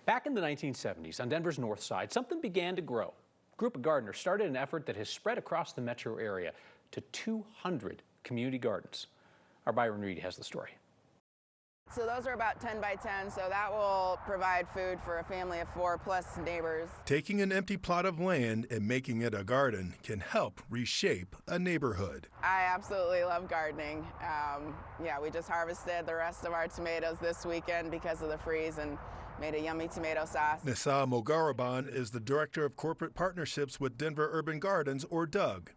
Back in the 1970s, on Denver's north side, something began to grow. A group of gardeners started an effort that has spread across the metro area to 200 community gardens. Our Byron Reed has the story. So those are about 10 by 10, so that will provide food for a family of 4 plus neighbors. Taking an empty plot of land and making it a garden can help reshape a neighborhood. I absolutely love gardening. Yeah, we just harvested the rest of our tomatoes this weekend because of the freeze and made a yummy tomato sauce. Nessa Mogharreban is the Director of Corporate Partnerships with Denver Urban Gardens, or DUG,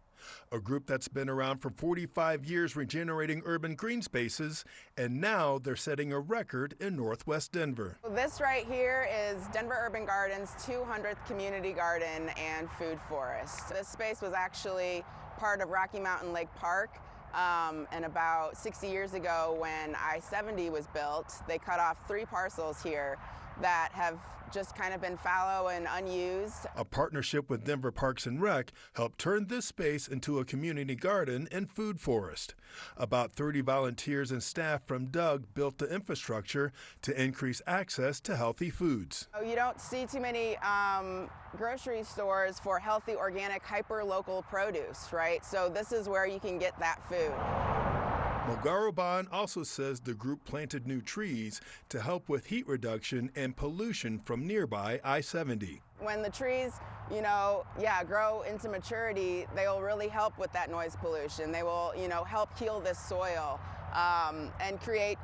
a group that's been around for 45 years regenerating urban green spaces, and now they're setting a record in Northwest Denver. This right here is Denver Urban Gardens' 200th community garden and food forest. This space was actually part of Rocky Mountain Lake Park, and about 60 years ago when I-70 was built, they cut off 3 parcels here that have just kind of been fallow and unused. A partnership with Denver Parks and Rec helped turn this space into a community garden and food forest. About 30 volunteers and staff from DUG built the infrastructure to increase access to healthy foods. You don't see too many grocery stores for healthy, organic, hyper-local produce, right? So this is where you can get that food. Mogharreban also says the group planted new trees to help with heat reduction and pollution from nearby I-70. When the trees, grow into maturity, they will really help with that noise pollution. They will, help heal this soil and create,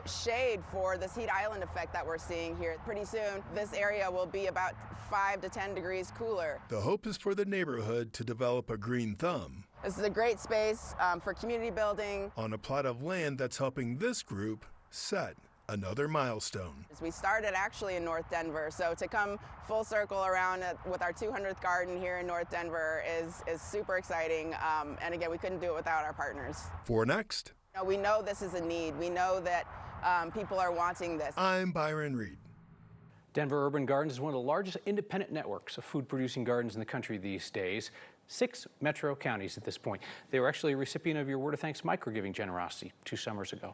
shade for this heat island effect that we're seeing here. Pretty soon, this area will be about 5 to 10 degrees cooler. The hope is for the neighborhood to develop a green thumb. This is a great space for community building. On a plot of land that's helping this group set another milestone. We started actually in North Denver, so to come full circle around with our 200th garden here in North Denver is super exciting. And again, we couldn't do it without our partners. For Next, we know this is a need. We know that people are wanting this. I'm Byron Reed. Denver Urban Gardens is one of the largest independent networks of food-producing gardens in the country these days. 6 metro counties at this point. They were actually a recipient of your Word of Thanks microgiving generosity 2 summers ago.